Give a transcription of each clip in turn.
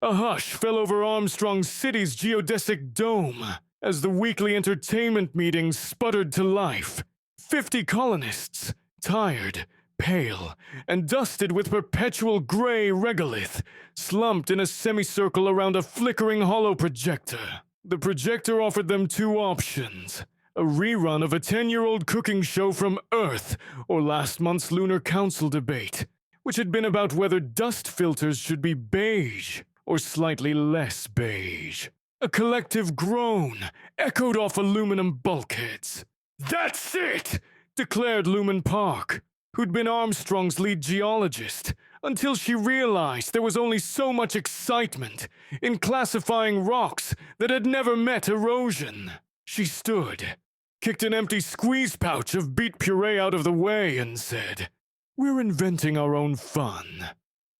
A hush fell over Armstrong City's geodesic dome as the weekly entertainment meeting sputtered to life. 50 colonists, tired, pale, and dusted with perpetual gray regolith, slumped in a semicircle around a flickering hollow projector. The projector offered them two options: a rerun of a 10-year-old cooking show from Earth, or last month's Lunar Council debate, which had been about whether dust filters should be beige or slightly less beige. A collective groan echoed off aluminum bulkheads. "That's it!" declared Lumen Park, who'd been Armstrong's lead geologist, until she realized there was only so much excitement in classifying rocks that had never met erosion. She stood, kicked an empty squeeze pouch of beet puree out of the way, and said, "We're inventing our own fun.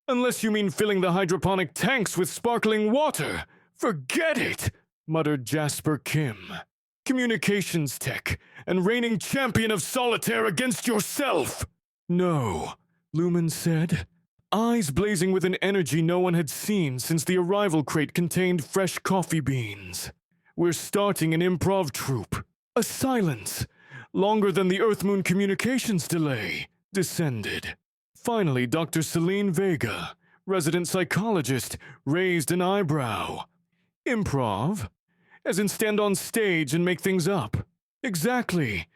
Unless you mean filling the hydroponic tanks with sparkling water. Forget it," muttered Jasper Kim, communications tech and reigning champion of solitaire against yourself. "No," Lumen said, eyes blazing with an energy no one had seen since the arrival crate contained fresh coffee beans. "We're starting an improv troupe." A silence, longer than the Earth-Moon communications delay, descended. Finally, Dr. Celine Vega, resident psychologist, raised an eyebrow. "Improv? As in stand on stage and make things up?" "Exactly.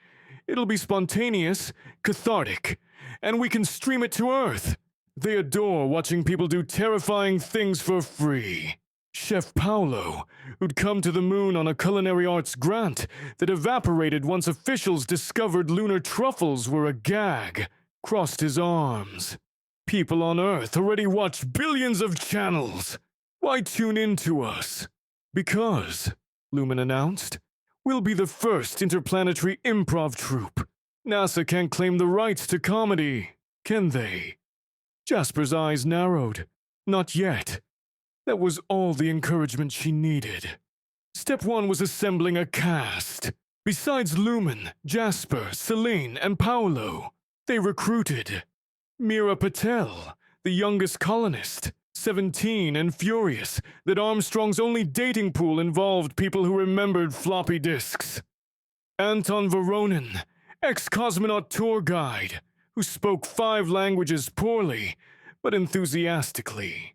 It'll be spontaneous, cathartic, and we can stream it to Earth. They adore watching people do terrifying things for free." Chef Paolo, who'd come to the moon on a culinary arts grant that evaporated once officials discovered lunar truffles were a gag, crossed his arms. "People on Earth already watch billions of channels. Why tune in to us?" "Because," Lumen announced, "we'll be the first interplanetary improv troupe. NASA can't claim the rights to comedy, can they?" Jasper's eyes narrowed. Not yet. That was all the encouragement she needed. Step one was assembling a cast. Besides Lumen, Jasper, Celine, and Paolo, they recruited Meera Patel, the youngest colonist, 17 and furious that Armstrong's only dating pool involved people who remembered floppy disks. Anton Voronin, ex-cosmonaut tour guide, who spoke 5 languages poorly, but enthusiastically.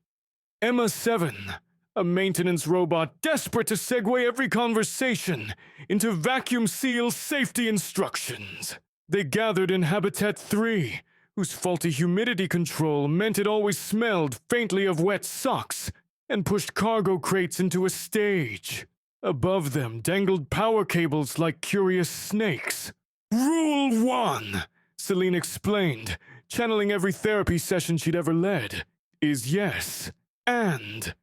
Emma 7, a maintenance robot desperate to segue every conversation into vacuum seal safety instructions. They gathered in Habitat 3, whose faulty humidity control meant it always smelled faintly of wet socks, and pushed cargo crates into a stage. Above them dangled power cables like curious snakes. "Rule 1, Celine explained, channeling every therapy session she'd ever led, is yes, and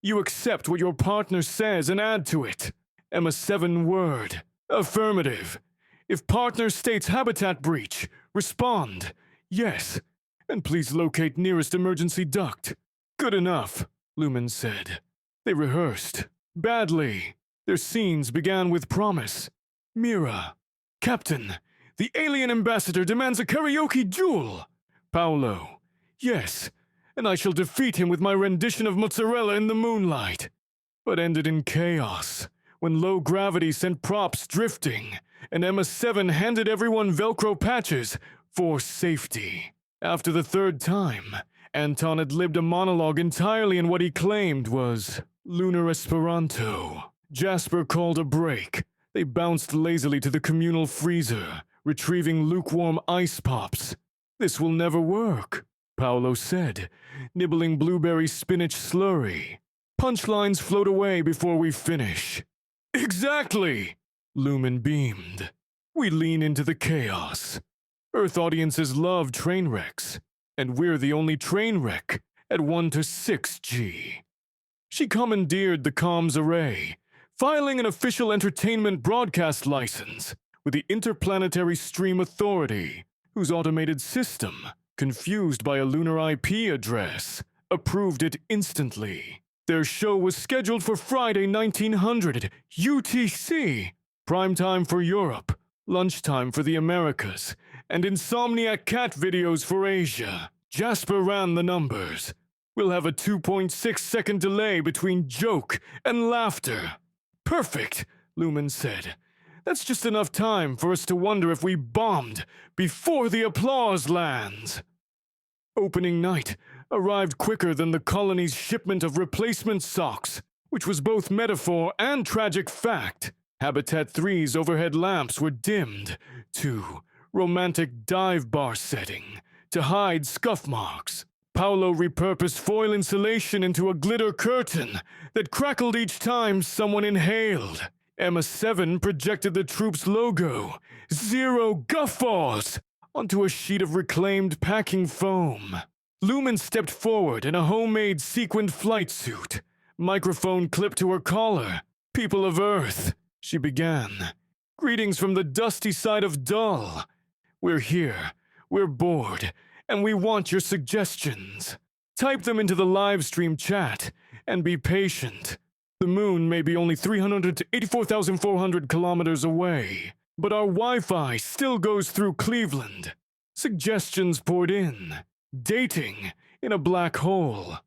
you accept what your partner says and add to it. Emma 7 word, affirmative. If partner states habitat breach, respond, yes, and please locate nearest emergency duct." "Good enough," Lumen said. They rehearsed. Badly. Their scenes began with promise. Meera, "Captain, the alien ambassador demands a karaoke duel." Paolo, "Yes, and I shall defeat him with my rendition of Mozzarella in the Moonlight." But ended in chaos, when low gravity sent props drifting, and Emma 7 handed everyone Velcro patches for safety. After the third time, Anton had lived a monologue entirely in what he claimed was Lunar Esperanto. Jasper called a break. They bounced lazily to the communal freezer, retrieving lukewarm ice pops. "This will never work," Paolo said, nibbling blueberry spinach slurry. "Punchlines float away before we finish." "Exactly," Lumen beamed. "We lean into the chaos. Earth audiences love train wrecks, and we're the only train wreck at 1 to 6G. She commandeered the comms array, filing an official entertainment broadcast license with the Interplanetary Stream Authority, whose automated system, confused by a lunar IP address, approved it instantly. Their show was scheduled for Friday 1900 UTC, prime time for Europe, lunchtime for the Americas, and Insomniac cat videos for Asia. Jasper ran the numbers. We'll have a 2.6-second delay between joke and laughter. Perfect, Lumen said. That's just enough time for us to wonder if we bombed before the applause lands. Opening night arrived quicker than the colony's shipment of replacement socks, which was both metaphor and tragic fact. Habitat 3's overhead lamps were dimmed to romantic dive bar setting to hide scuff marks. Paolo repurposed foil insulation into a glitter curtain that crackled each time someone inhaled. Emma 7 projected the troop's logo, Zero Guffaws, onto a sheet of reclaimed packing foam. Lumen stepped forward in a homemade sequined flight suit, microphone clipped to her collar. People of Earth, she began. Greetings from the dusty side of Dull. We're here, we're bored, and we want your suggestions. Type them into the live stream chat, and be patient. The moon may be only 300 to 84,400 kilometers away, but our Wi-Fi still goes through Cleveland. Suggestions poured in. Dating in a black hole.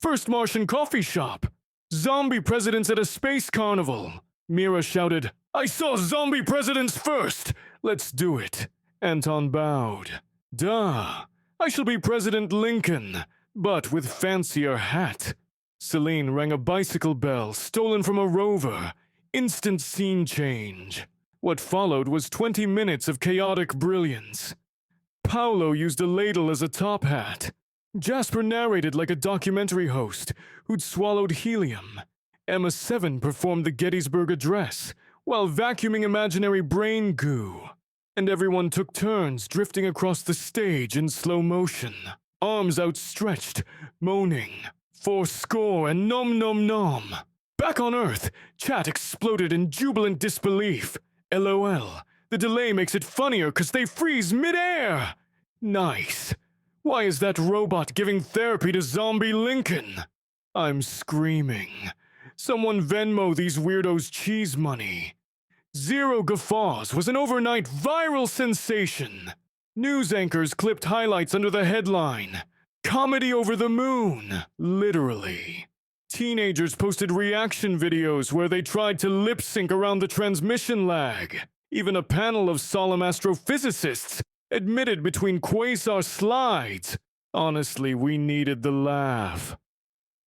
First Martian coffee shop. Zombie presidents at a space carnival. Mira shouted, I saw zombie presidents first! Let's do it. Anton bowed. Duh. I shall be President Lincoln, but with fancier hat. Celine rang a bicycle bell stolen from a rover. Instant scene change. What followed was 20 minutes of chaotic brilliance. Paolo used a ladle as a top hat. Jasper narrated like a documentary host who'd swallowed helium. Emma 7 performed the Gettysburg Address while vacuuming imaginary brain goo. And everyone took turns drifting across the stage in slow motion, arms outstretched, moaning. 80 and nom nom nom. Back on Earth, chat exploded in jubilant disbelief. LOL. The delay makes it funnier 'cause they freeze mid-air. Nice. Why is that robot giving therapy to zombie Lincoln? I'm screaming. Someone Venmo these weirdos cheese money. Zero Guffaws was an overnight viral sensation. News anchors clipped highlights under the headline. Comedy over the moon, literally. Teenagers posted reaction videos where they tried to lip sync around the transmission lag. Even a panel of solemn astrophysicists admitted between quasar slides. Honestly, we needed the laugh.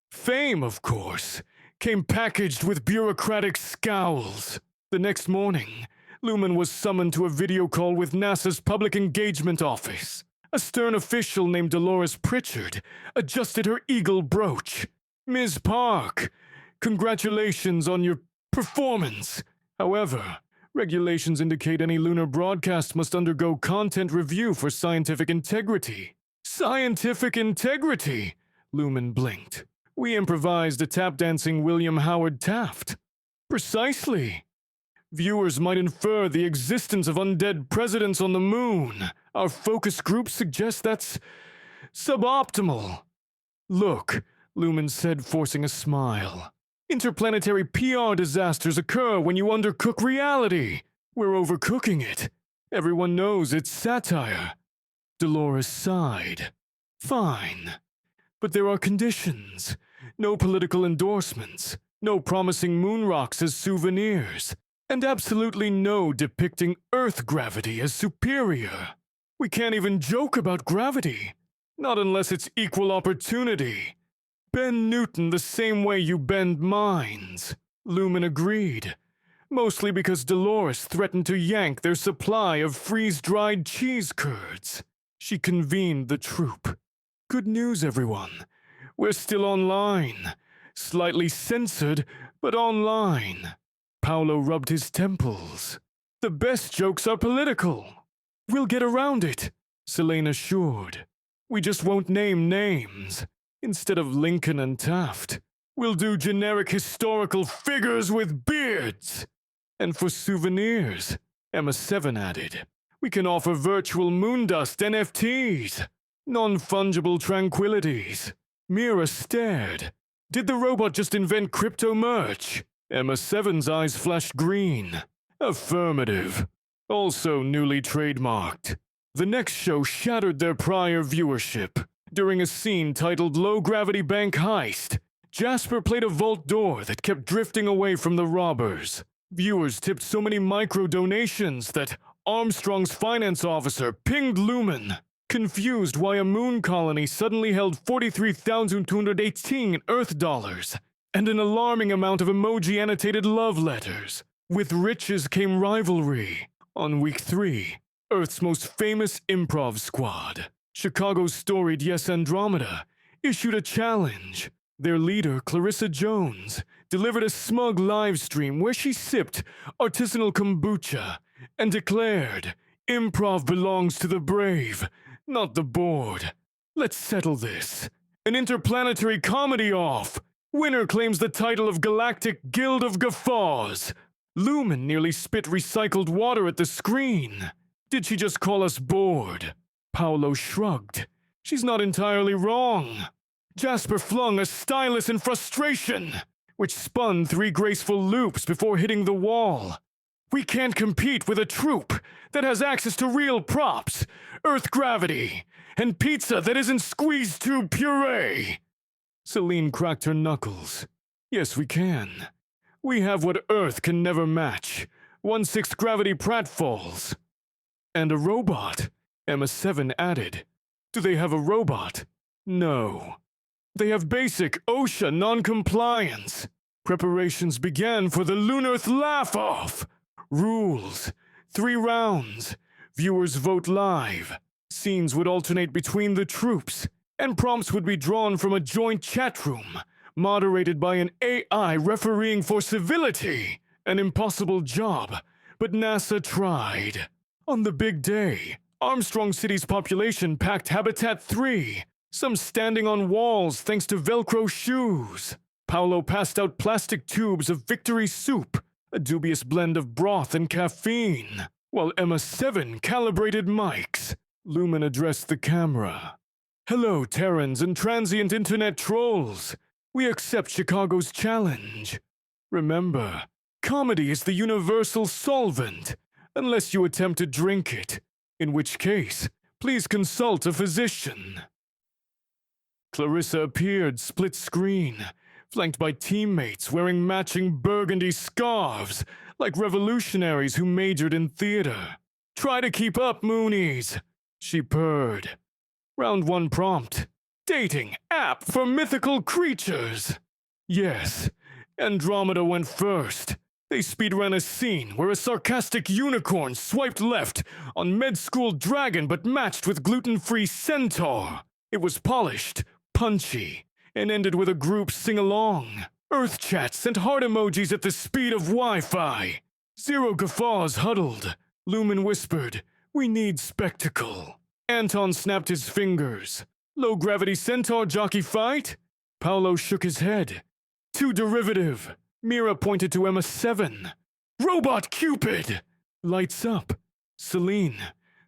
Fame, of course, came packaged with bureaucratic scowls. The next morning, Lumen was summoned to a video call with NASA's Public Engagement Office. A stern official named Dolores Pritchard adjusted her eagle brooch. Ms. Park, congratulations on your performance. However, regulations indicate any lunar broadcast must undergo content review for scientific integrity. Scientific integrity? Lumen blinked. We improvised a tap-dancing William Howard Taft. Precisely. Viewers might infer the existence of undead presidents on the moon. Our focus group suggests that's suboptimal. Look, Lumen said, forcing a smile. Interplanetary PR disasters occur when you undercook reality. We're overcooking it. Everyone knows it's satire. Dolores sighed. Fine. But there are conditions. No political endorsements. No promising moon rocks as souvenirs. And absolutely no depicting Earth gravity as superior. We can't even joke about gravity. Not unless it's equal opportunity. Bend Newton the same way you bend minds. Lumen agreed. Mostly because Dolores threatened to yank their supply of freeze-dried cheese curds. She convened the troupe. Good news, everyone. We're still online. Slightly censored, but online. Paolo rubbed his temples. The best jokes are political. We'll get around it, Selene assured. We just won't name names. Instead of Lincoln and Taft, we'll do generic historical figures with beards. And for souvenirs, Emma 7 added, we can offer virtual moondust NFTs, non-fungible tranquilities. Mira stared. Did the robot just invent crypto merch? Emma 7's eyes flashed green. Affirmative. Also newly trademarked. The next show shattered their prior viewership. During a scene titled Low Gravity Bank Heist, Jasper played a vault door that kept drifting away from the robbers. Viewers tipped so many micro-donations that Armstrong's finance officer pinged Lumen, confused why a moon colony suddenly held 43,218 Earth dollars and an alarming amount of emoji-annotated love letters. With riches came rivalry. On week 3, Earth's most famous improv squad, Chicago's storied Yes Andromeda, issued a challenge. Their leader, Clarissa Jones, delivered a smug live stream where she sipped artisanal kombucha and declared, "Improv belongs to the brave, not the bored. Let's settle this. An interplanetary comedy off. Winner claims the title of Galactic Guild of Guffaws." Lumen nearly spit recycled water at the screen. Did she just call us bored? Paolo shrugged. She's not entirely wrong. Jasper flung a stylus in frustration, which spun 3 graceful loops before hitting the wall. We can't compete with a troupe that has access to real props, Earth gravity, and pizza that isn't squeezed tube puree. Celine cracked her knuckles. Yes, we can. We have what Earth can never match. 1/6 gravity pratfalls. And a robot, Emma 7 added. Do they have a robot? No. They have basic OSHA non-compliance. Preparations began for the Lunar laugh-off. Rules. 3 rounds. Viewers vote live. Scenes would alternate between the troops, and prompts would be drawn from a joint chat room, moderated by an AI refereeing for civility. An impossible job, but NASA tried. On the big day, Armstrong City's population packed Habitat 3, some standing on walls thanks to Velcro shoes. Paolo passed out plastic tubes of Victory soup, a dubious blend of broth and caffeine, while Emma 7 calibrated mics. Lumen addressed the camera. Hello, Terrans and transient internet trolls. We accept Chicago's challenge. Remember, comedy is the universal solvent, unless you attempt to drink it, in which case, please consult a physician. Clarissa appeared split screen, flanked by teammates wearing matching burgundy scarves, like revolutionaries who majored in theater. Try to keep up, Moonies, she purred. Round 1 prompt. Dating app for mythical creatures. Yes, Andromeda went first. They speedran a scene where a sarcastic unicorn swiped left on med school dragon but matched with gluten-free centaur. It was polished, punchy, and ended with a group sing-along. Earth chat sent heart emojis at the speed of Wi-Fi. 0 guffaws huddled. Lumen whispered, "We need spectacle." Anton snapped his fingers. Low-gravity centaur jockey fight? Paolo shook his head. Too derivative. Mira pointed to Emma 7. Robot Cupid! Lights up. Celine,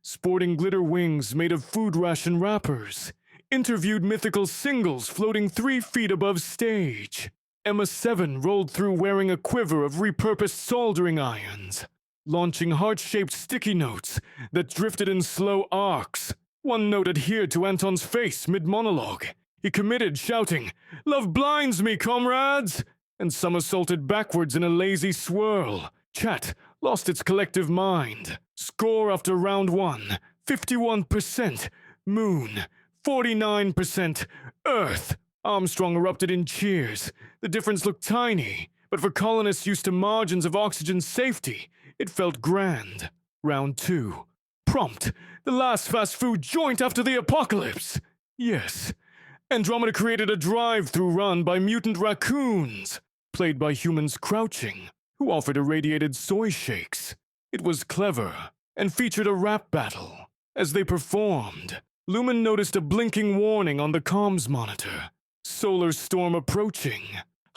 sporting glitter wings made of food ration wrappers, interviewed mythical singles floating 3 feet above stage. Emma 7 rolled through wearing a quiver of repurposed soldering irons, launching heart-shaped sticky notes that drifted in slow arcs. One note adhered to Anton's face mid-monologue. He committed, shouting, "Love blinds me, comrades!" and somersaulted backwards in a lazy swirl. Chat lost its collective mind. Score after round 1, 51%. Moon, 49%. Earth. Armstrong erupted in cheers. The difference looked tiny, but for colonists used to margins of oxygen safety, it felt grand. Round 2. Prompt. The last fast food joint after the apocalypse. Yes. Andromeda created a drive-through run by mutant raccoons, played by humans crouching, who offered irradiated soy shakes. It was clever, and featured a rap battle. As they performed, Lumen noticed a blinking warning on the comms monitor. Solar storm approaching.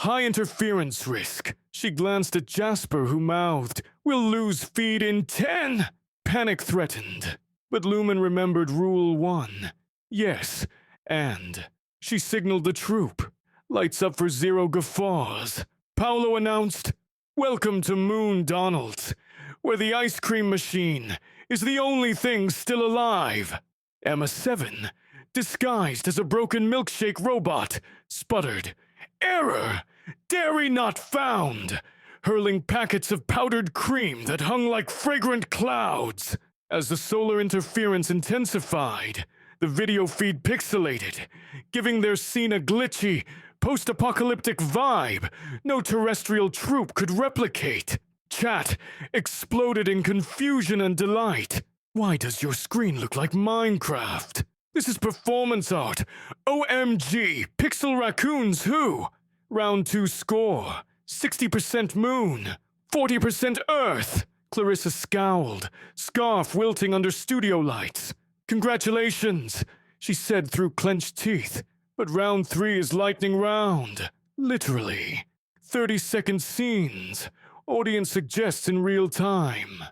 High interference risk. She glanced at Jasper, who mouthed, "We'll lose feed in 10." Panic threatened, but Lumen remembered Rule 1. Yes, and she signaled the troop. Lights up for 0 guffaws. Paolo announced, "Welcome to Moon, Donald, where the ice cream machine is the only thing still alive." Emma 7 disguised as a broken milkshake robot, sputtered, "Error! Dairy not found!" hurling packets of powdered cream that hung like fragrant clouds. As the solar interference intensified, the video feed pixelated, giving their scene a glitchy, post-apocalyptic vibe no terrestrial troop could replicate. Chat exploded in confusion and delight. "Why does your screen look like Minecraft? This is performance art. OMG, Pixel Raccoons who? Round 2 score. 60% moon, 40% earth." Clarissa scowled, scarf wilting under studio lights. "Congratulations," she said through clenched teeth. "But round 3 is lightning round. Literally. 30-second scenes. Audience suggests in real time."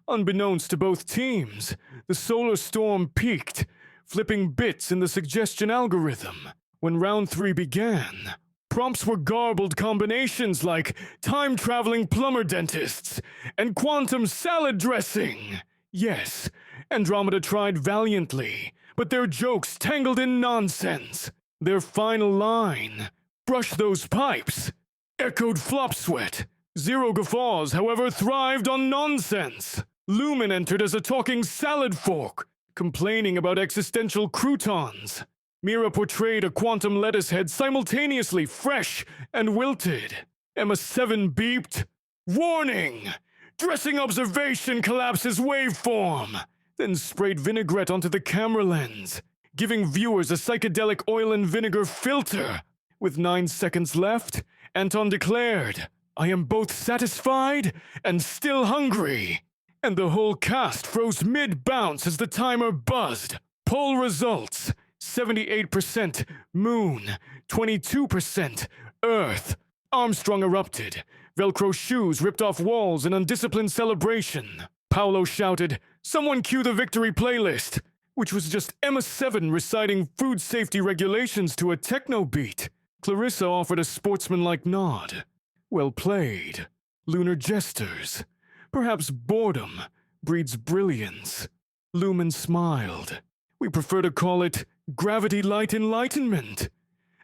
Unbeknownst to both teams, the solar storm peaked, flipping bits in the suggestion algorithm. When round 3 began, prompts were garbled combinations like time-traveling plumber dentists and quantum salad dressing. Yes, Andromeda tried valiantly, but their jokes tangled in nonsense. Their final line, "Brush those pipes," echoed flop sweat. Zero Guffaws, however, thrived on nonsense. Lumen entered as a talking salad fork, complaining about existential croutons. Mira portrayed a quantum lettuce head simultaneously fresh and wilted. Emma 7 beeped, "Warning! Dressing observation collapses waveform," then sprayed vinaigrette onto the camera lens, giving viewers a psychedelic oil and vinegar filter. With 9 seconds left, Anton declared, "I am both satisfied and still hungry." And the whole cast froze mid-bounce as the timer buzzed. Poll results: 78% moon, 22% earth. Armstrong erupted. Velcro shoes ripped off walls in undisciplined celebration. Paolo shouted, "Someone cue the victory playlist," which was just Emma 7 reciting food safety regulations to a techno beat. Clarissa offered a sportsmanlike nod. "Well played. Lunar jesters. Perhaps boredom breeds brilliance." Lumen smiled. "We prefer to call it gravity light enlightenment."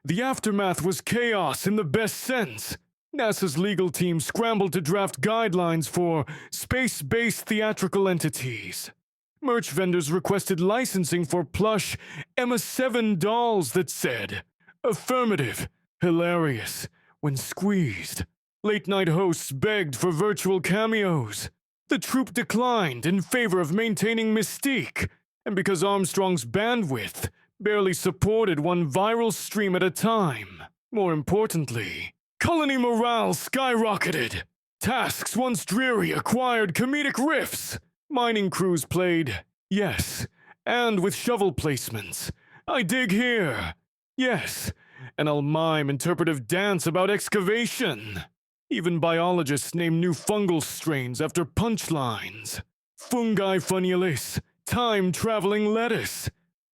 The aftermath was chaos in the best sense. NASA's legal team scrambled to draft guidelines for space-based theatrical entities. Merch vendors requested licensing for plush Emma 7 dolls that said, "Affirmative, hilarious, when squeezed." Late-night hosts begged for virtual cameos. The troupe declined in favor of maintaining mystique, and because Armstrong's bandwidth barely supported one viral stream at a time. More importantly, colony morale skyrocketed. Tasks once dreary acquired comedic riffs. Mining crews played "Yes," and with shovel placements, "I dig here." Yes, and I'll mime interpretive dance about excavation. Even biologists named new fungal strains after punchlines. Fungi funialis, time-traveling lettuce.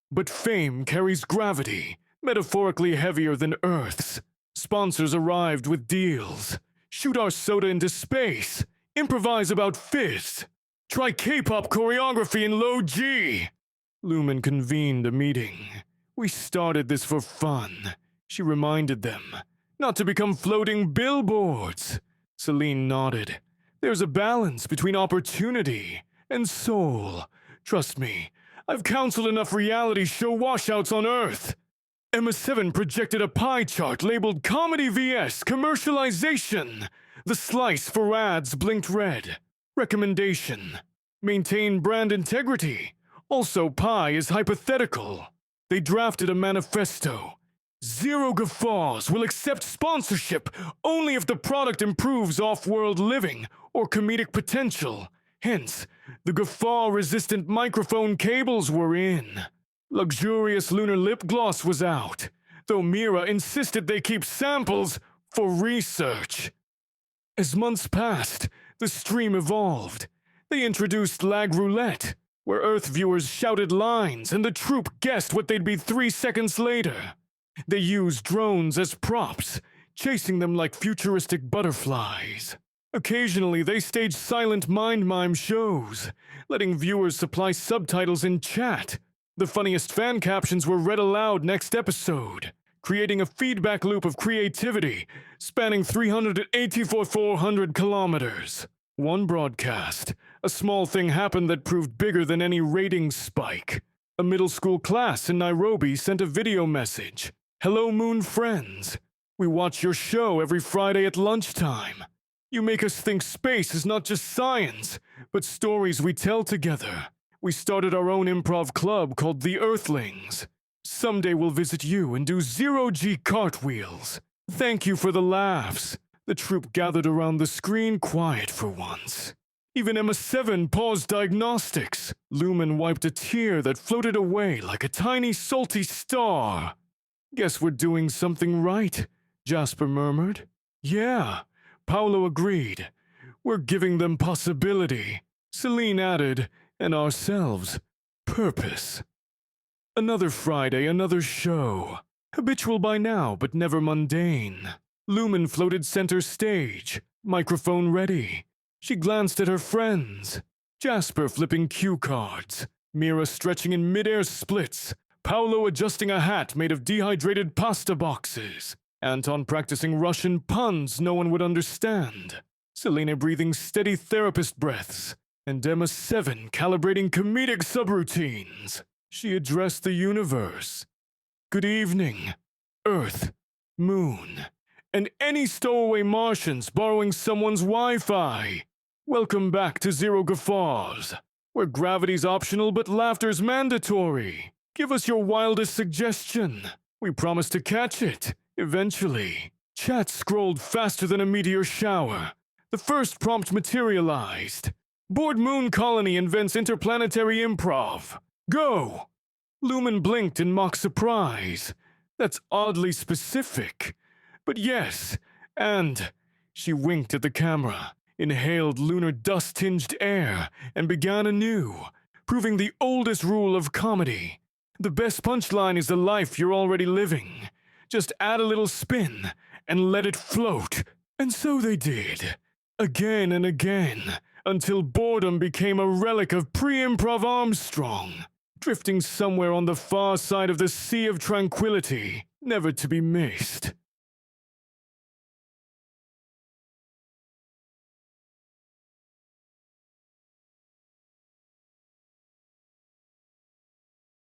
But fame carries gravity, metaphorically heavier than Earth's. Sponsors arrived with deals. Shoot our soda into space. Improvise about fizz. Try K-pop choreography in low G. Lumen convened a meeting. "We started this for fun," she reminded them. "Not to become floating billboards." Celine nodded. "There's a balance between opportunity and soul. Trust me, I've counseled enough reality show washouts on Earth." Emma 7 projected a pie chart labeled Comedy vs. Commercialization. The slice for ads blinked red. Recommendation: maintain brand integrity. Also, pie is hypothetical. They drafted a manifesto. Zero Guffaws will accept sponsorship only if the product improves off-world living or comedic potential. Hence, the guffaw-resistant microphone cables were in. Luxurious lunar lip gloss was out, though Mira insisted they keep samples for research. As months passed, the stream evolved. They introduced lag roulette, where Earth viewers shouted lines and the troupe guessed what they'd be 3 seconds later. They used drones as props, chasing them like futuristic butterflies. Occasionally, they staged silent mind mime shows, letting viewers supply subtitles in chat. The funniest fan captions were read aloud next episode, creating a feedback loop of creativity spanning 384,400 kilometers. One broadcast, a small thing happened that proved bigger than any ratings spike. A middle school class in Nairobi sent a video message. "Hello, Moon friends. We watch your show every Friday at lunchtime. You make us think space is not just science, but stories we tell together. We started our own improv club called the Earthlings. Someday we'll visit you and do zero-G cartwheels. Thank you for the laughs." The troupe gathered around the screen quiet for once. Even Emma 7 paused diagnostics. Lumen wiped a tear that floated away like a tiny salty star. "Guess we're doing something right," Jasper murmured. "Yeah," Paolo agreed. "We're giving them possibility." Celine added, "And ourselves, purpose." Another Friday, another show. Habitual by now, but never mundane. Lumen floated center stage, microphone ready. She glanced at her friends. Jasper flipping cue cards, Mira stretching in mid-air splits, Paolo adjusting a hat made of dehydrated pasta boxes, Anton practicing Russian puns no one would understand, Selena breathing steady therapist breaths, and Emma 7 calibrating comedic subroutines. She addressed the universe. "Good evening, Earth, Moon, and any stowaway Martians borrowing someone's Wi-Fi. Welcome back to Zero Guffaws, where gravity's optional but laughter's mandatory. Give us your wildest suggestion. We promise to catch it, eventually." Chat scrolled faster than a meteor shower. The first prompt materialized. "Bored Moon Colony invents interplanetary improv. Go!" Lumen blinked in mock surprise. That's oddly specific. But yes, and she winked at the camera, inhaled lunar dust-tinged air, and began anew, proving the oldest rule of comedy. The best punchline is the life you're already living. Just add a little spin and let it float. And so they did. Again and again, until boredom became a relic of pre-improv Armstrong, drifting somewhere on the far side of the Sea of Tranquility, never to be missed.